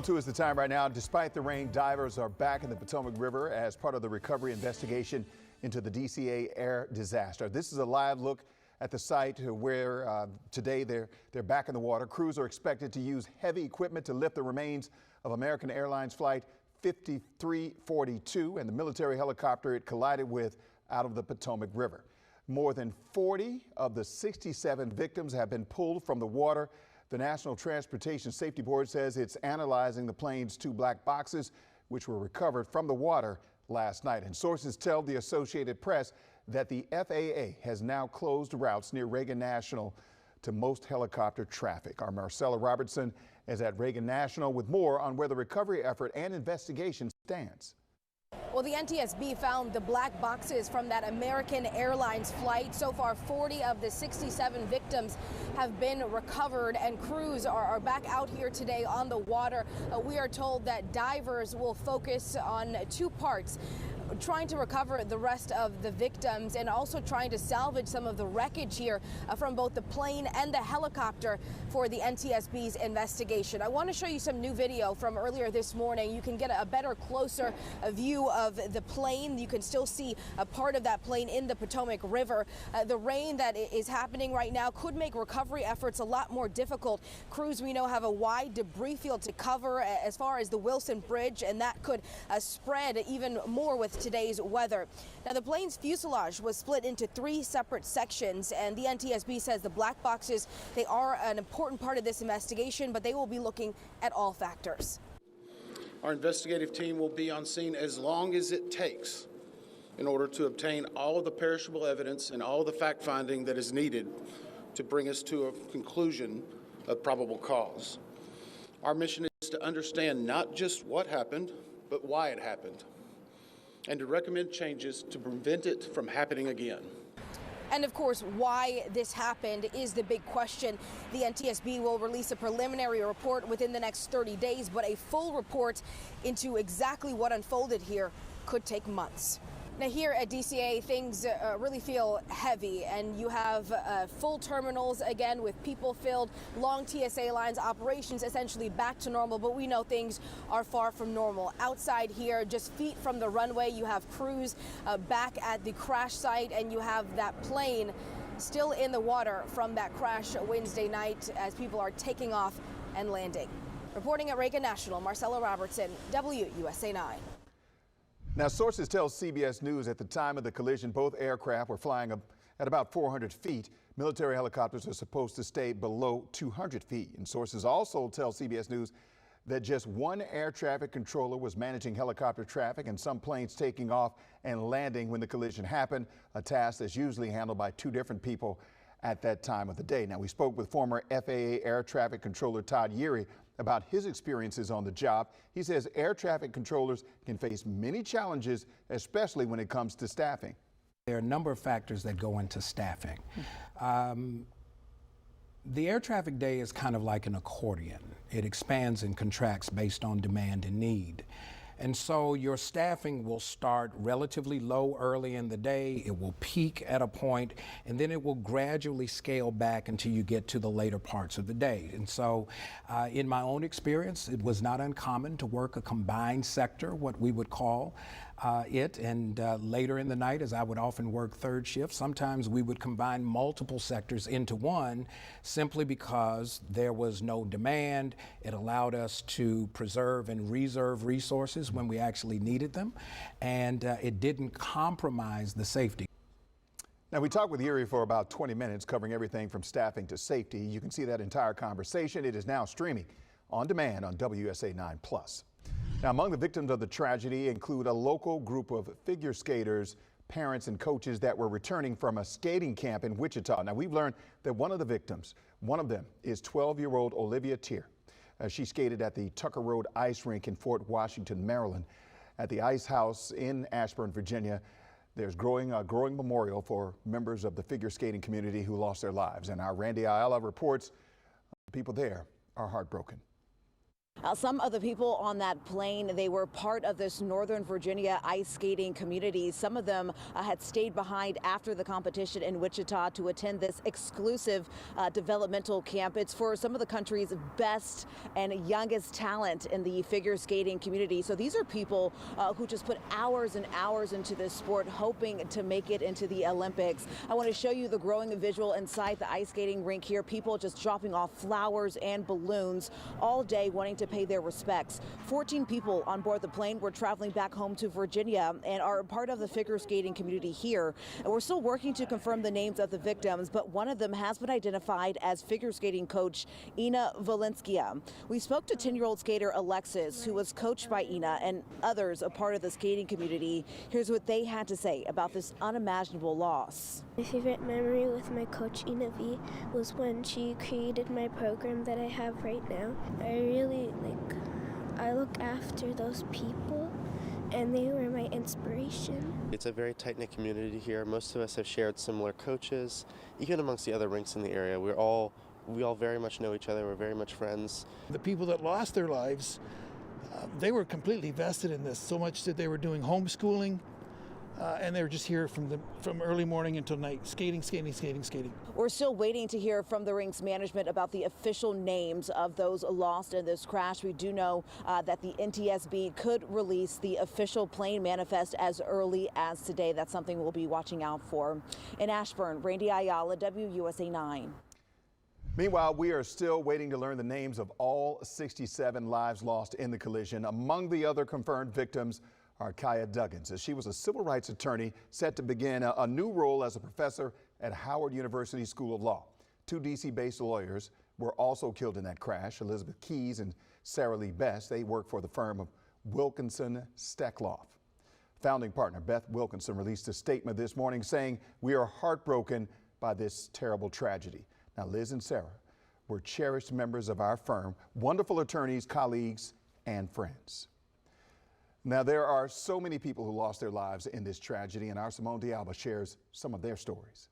2 is the time right now. Despite the rain, divers are back in the Potomac River as part of the recovery investigation into the DCA air disaster. This is a live look at the site where today they're back in the water. Crews are expected to use heavy equipment to lift the remains of American Airlines Flight 5342 and the military helicopter it collided with out of the Potomac River. More than 40 of the 67 victims have been pulled from the water. The National Transportation Safety Board says it's analyzing the plane's 2 black boxes, which were recovered from the water last night. And sources tell the Associated Press that the FAA has now closed routes near Reagan National to most helicopter traffic. Our Marcella Robertson is at Reagan National with more on where the recovery effort and investigation stands. Well, the NTSB found the black boxes from that American Airlines flight. So far, 40 of the 67 victims have been recovered, and crews are back out here today on the water. We are told that divers will focus on 2 parts: trying to recover the rest of the victims and also trying to salvage some of the wreckage here from both the plane and the helicopter for the NTSB's investigation. I want to show you some new video from earlier this morning. You can get a better, closer view of the plane. You can still see a part of that plane in the Potomac River. The rain that is happening right now could make recovery efforts a lot more difficult. Crews, we know, have a wide debris field to cover as far as the Wilson Bridge, and that could spread even more with today's weather. Now, the plane's fuselage was split into 3 separate sections, and the NTSB says the black boxes, they are an important part of this investigation, but they will be looking at all factors. Our investigative team will be on scene as long as it takes in order to obtain all of the perishable evidence and all the fact-finding that is needed to bring us to a conclusion of probable cause. Our mission is to understand not just what happened, but why it happened, and to recommend changes to prevent it from happening again. And of course, why this happened is the big question. The NTSB will release a preliminary report within the next 30 days, but a full report into exactly what unfolded here could take months. Now, here at DCA, things really feel heavy, and you have full terminals again with people filled, long TSA lines, operations essentially back to normal, but we know things are far from normal. Outside here, just feet from the runway, you have crews back at the crash site, and you have that plane still in the water from that crash Wednesday night as people are taking off and landing. Reporting at Reagan National, Marcella Robertson, WUSA 9. Now, sources tell CBS News at the time of the collision, both aircraft were flying at about 400 feet. Military helicopters are supposed to stay below 200 feet. And sources also tell CBS News that just one air traffic controller was managing helicopter traffic and some planes taking off and landing when the collision happened, a task that's usually handled by 2 different people at that time of the day. Now, we spoke with former FAA air traffic controller Todd Yeary about his experiences on the job. He says air traffic controllers can face many challenges, especially when it comes to staffing. There are a number of factors that go into staffing. The air traffic day is kind of like an accordion. It expands and contracts based on demand and need. And so your staffing will start relatively low early in the day, it will peak at a point, and then it will gradually scale back until you get to the later parts of the day. And so in my own experience, it was not uncommon to work a combined sector, what we would call and later in the night, as I would often work 3rd shift, sometimes we would combine multiple sectors into one simply because there was no demand. It allowed us to preserve and reserve resources when we actually needed them, and it didn't compromise the safety. Now, we talked with Yeary for about 20 minutes, covering everything from staffing to safety. You can see that entire conversation. It is now streaming on demand on WUSA 9+. Now, among the victims of the tragedy include a local group of figure skaters, parents and coaches that were returning from a skating camp in Wichita. Now, we've learned that one of the victims, one of them is 12-year-old Olivia Tier. She skated at the Tucker Road Ice Rink in Fort Washington, Maryland. At the Ice House in Ashburn, Virginia, there's a growing memorial for members of the figure skating community who lost their lives. And our Randy Ayala reports people there are heartbroken. Some of the people on that plane, they were part of this Northern Virginia ice skating community. Some of them had stayed behind after the competition in Wichita to attend this exclusive developmental camp. It's for some of the country's best and youngest talent in the figure skating community. So these are people who just put hours and hours into this sport, hoping to make it into the Olympics. I want to show you the growing visual inside the ice skating rink here. People just dropping off flowers and balloons all day, wanting to pay their respects. 14 people on board the plane were traveling back home to Virginia and are part of the figure skating community here. And we're still working to confirm the names of the victims, but one of them has been identified as figure skating coach Ina Valenskia. We spoke to 10-year-old skater Alexis, who was coached by Ina and others a part of the skating community. Here's what they had to say about this unimaginable loss. My favorite memory with my coach Ina V was when she created my program that I have right now. I look after those people, and they were my inspiration. It's a very tight-knit community here. Most of us have shared similar coaches. Even amongst the other rinks in the area, we all very much know each other. We're very much friends. The people that lost their lives, they were completely vested in this, so much that they were doing homeschooling, and they were just here from early morning until night, skating. We're still waiting to hear from the rink's management about the official names of those lost in this crash. We do know that the NTSB could release the official plane manifest as early as today. That's something we'll be watching out for. In Ashburn, Randy Ayala, WUSA 9. Meanwhile, we are still waiting to learn the names of all 67 lives lost in the collision. Among the other confirmed victims are Kaya Duggins, as she was a civil rights attorney set to begin a new role as a professor at Howard University School of Law. Two D.C.-based lawyers were also killed in that crash, Elizabeth Keys and Sarah Lee Best. They work for the firm of Wilkinson Steckloff. Founding partner Beth Wilkinson released a statement this morning saying, "We are heartbroken by this terrible tragedy." Now, Liz and Sarah were cherished members of our firm, wonderful attorneys, colleagues, and friends. Now, there are so many people who lost their lives in this tragedy, and our Simone D'Alba shares some of their stories.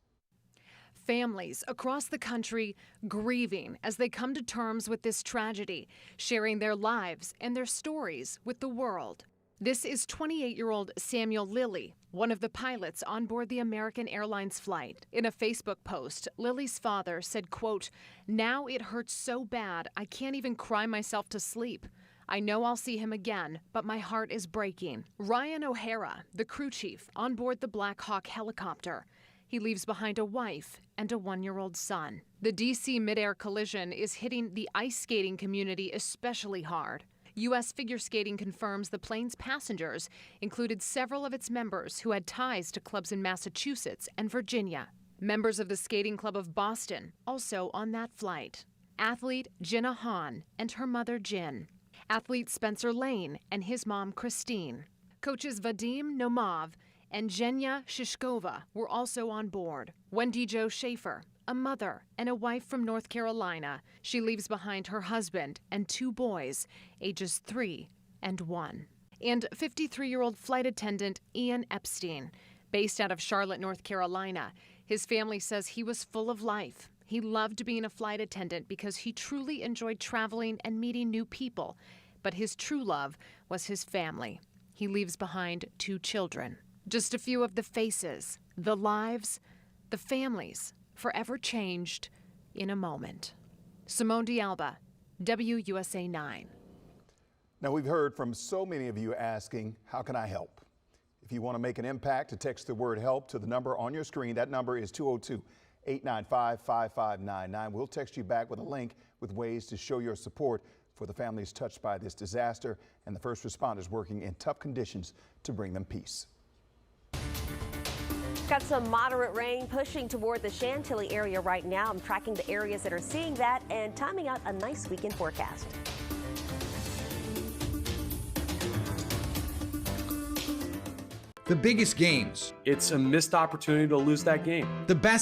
Families across the country grieving as they come to terms with this tragedy, sharing their lives and their stories with the world. This is 28-year-old Samuel Lilly, one of the pilots on board the American Airlines flight. In a Facebook post, Lily's father said, quote, "Now it hurts so bad I can't even cry myself to sleep. I know I'll see him again, but my heart is breaking." Ryan O'Hara, the crew chief on board the Black Hawk helicopter. He leaves behind a wife and a 1-year-old son. The D.C. mid-air collision is hitting the ice skating community especially hard. U.S. Figure Skating confirms the plane's passengers included several of its members who had ties to clubs in Massachusetts and Virginia. Members of the Skating Club of Boston also on that flight. Athlete Jenna Hahn and her mother Jen. Athlete Spencer Lane and his mom Christine. Coaches Vadim Nomov and Zhenya Shishkova were also on board. Wendy Jo Schaefer, a mother and a wife from North Carolina. She leaves behind her husband and 2 boys, ages 3 and 1. And 53-year-old flight attendant Ian Epstein, based out of Charlotte, North Carolina. His family says he was full of life. He loved being a flight attendant because he truly enjoyed traveling and meeting new people. But his true love was his family. He leaves behind 2 children. Just a few of the faces, the lives, the families, forever changed in a moment. Simone D'Alba, WUSA 9. Now, we've heard from so many of you asking, how can I help? If you want to make an impact, text the word help to the number on your screen. That number is 202-895-5599. We'll text you back with a link with ways to show your support for the families touched by this disaster and the first responders working in tough conditions to bring them peace. Got some moderate rain pushing toward the Chantilly area right now. I'm tracking the areas that are seeing that and timing out a nice weekend forecast. The biggest games. It's a missed opportunity to lose that game. The best